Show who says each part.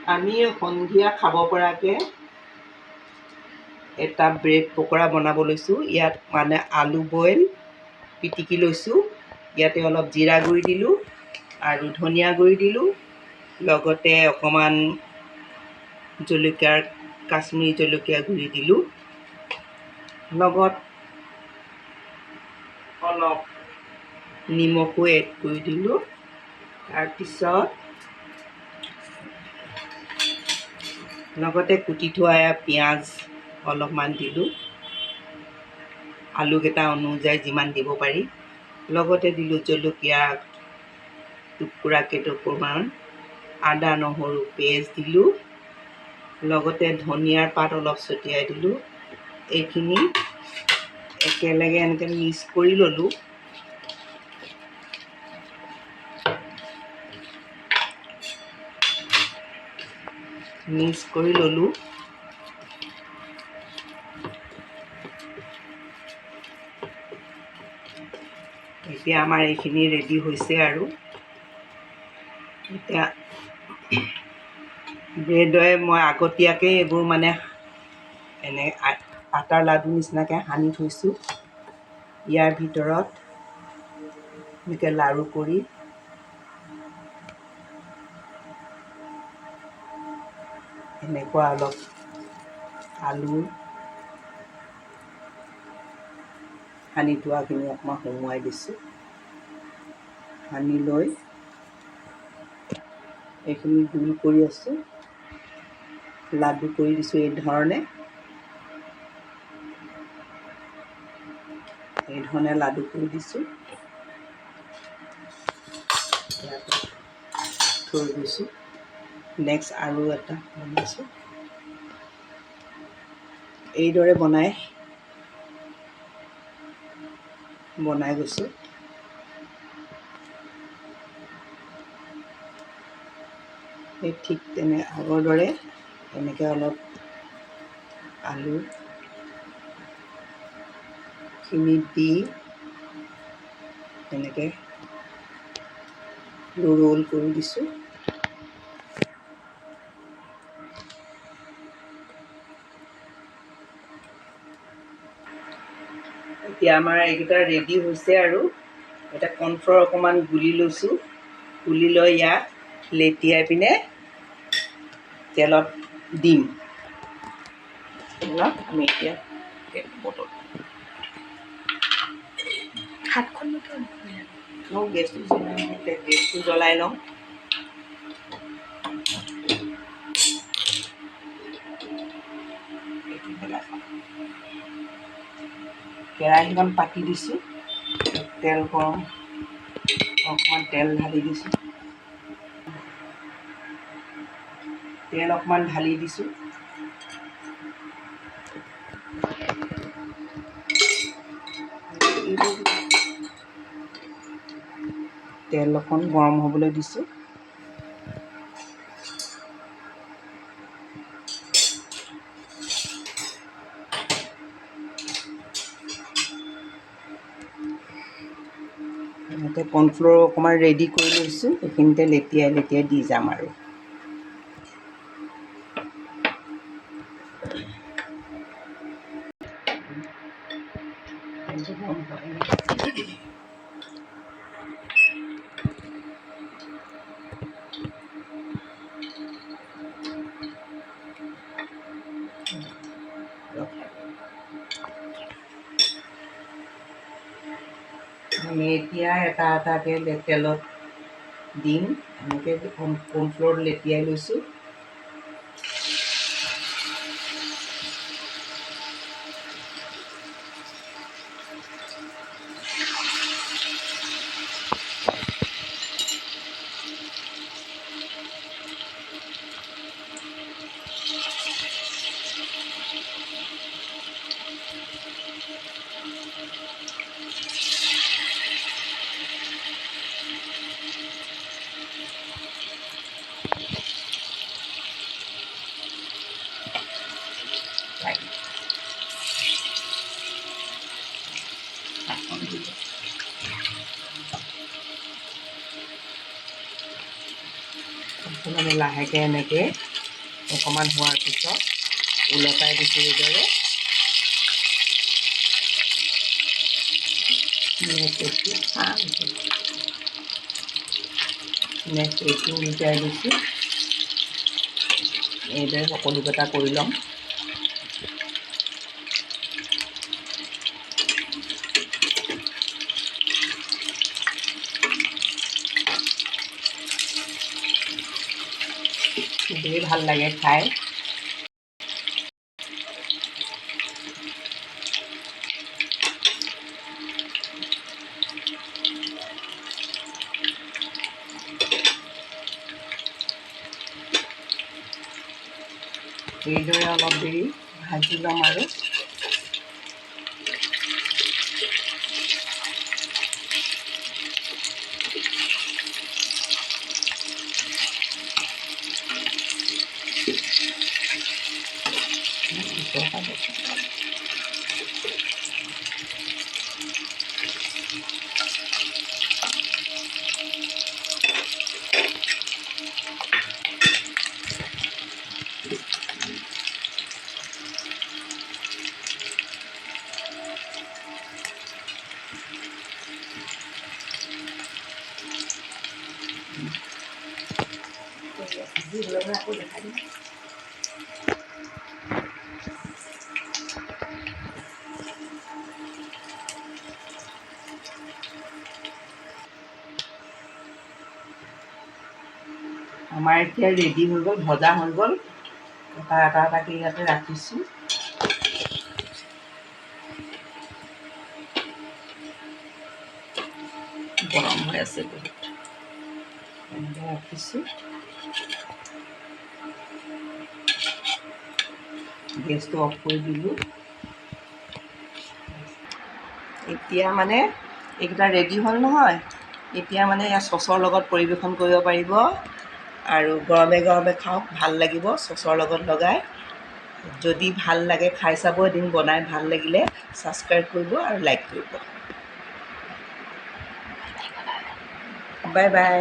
Speaker 1: আমি সন্ধিয়া খাব পৰাকৈ এটা ব্ৰেড পকৰা বনাব লৈছোঁ। ইয়াত মানে আলু বইল পিটিকি লৈছোঁ। ইয়াতে অলপ জিৰা গুড়ি দিলোঁ আৰু ধনিয়া গুড়ি দিলোঁ, লগতে অকণমান কাশ্মীৰী জলকীয়া গুড়ি দিলোঁ, লগত অলপ নিমখো এড কৰি দিলোঁ। তাৰপিছত লগতে কুটি থোৱা পিঁয়াজ অলপমান দিলোঁ, আলুকেইটা অনুযায়ী যিমান দিব পাৰি। লগতে দিলোঁ জলকীয়া টুকুৰা কেইটুকুৰমান, আদা নহৰু পেষ্ট দিলোঁ, লগতে ধনিয়াৰ পাত অলপ ছটিয়াই দিলোঁ। এইখিনি একেলগে এনেকৈ মিক্স কৰি ল'লোঁ। এতিয়া আমাৰ এইখিনি ৰেডি হৈছে আৰু এতিয়া ব্ৰেডৰে মই আগতীয়াকৈ এইবোৰ মানে এনে আটাৰ লাডু নিচিনাকৈ সানি থৈছোঁ। ইয়াৰ ভিতৰত এনেকৈ লাড়ু কৰি এনেকুৱা অলপ আলু সানি থোৱাখিনি অকণমান সুমুৱাই দিছোঁ। সানি লৈ এইখিনি গোল কৰি আছোঁ, লাডু কৰি দিছোঁ। এই ধৰণে লাডু কৰি দিছোঁ, থৈ গৈছোঁ। নেক্সট আৰু এটা বনাইছোঁ। এইদৰে বনাই গৈছোঁ। এই ঠিক তেনে আগৰ দৰে এনেকৈ অলপ আলুখিনি দি এনেকৈ ৰোল কৰি দিছোঁ। এতিয়া আমাৰ এইকেইটা ৰেডি হৈছে আৰু এতিয়া কৰ্ণফ্ল'ৰ অকণমান গুলি লৈছোঁ। গুলি লৈ ইয়াক লেটিয়াই পিনে তেলত দিম। আমি এতিয়া গেছটো জ্বলাই লওঁ। কেৰাহীখন পাতি দিছোঁ, তেল গৰম, অকণমান তেল ঢালি দিছোঁ। তেল অকণ গৰম হ'বলৈ দিছোঁ। এনেকৈ কৰ্ণফ্ল'ৰ অকণমান ৰেডি কৰি লৈছোঁ। এইখিনিতে লেটিয়াই দি যাম আৰু আমি এতিয়া এটা এটাকৈ তেলত দিম। এনেকৈ কৰ্ণফ্ল'ৰ লেটিয়াই লৈছোঁ। মানে লাহেকৈ এনেকৈ অকণমান হোৱাৰ পিছত ওলটাই দিছোঁ এইদৰে। নেক্সট উলটাই দিছোঁ। এইদৰে সকলোকেইটা কৰি ল'ম। খুবেই ভাল লাগে খাই। এইদৰে অলপ দেৰি ভাজি ল'ম আৰু আকৌ দেখাই দিম। আমাৰ এতিয়া ৰেডি হৈ গ'ল, ভজা হৈ গ'ল। এটাকৈ ইয়াতে ৰাখিছোঁ। গৰম হৈ আছে বহুত। এনেকৈ ৰাখিছোঁ। গেছটো অফ কৰি দিলোঁ। এতিয়া মানে এইকেইটা ৰেডি হ'ল নহয়। এতিয়া মানে এয়া চচৰ লগত পৰিৱেশন কৰিব পাৰিব আৰু গৰমে গৰমে খাওক, ভাল লাগিব চচৰ লগত লগাই। যদি ভাল লাগে খাই চাব এদিন বনাই, ভাল লাগিলে ছাবস্ক্ৰাইব কৰিব আৰু লাইক কৰিব। Bye bye.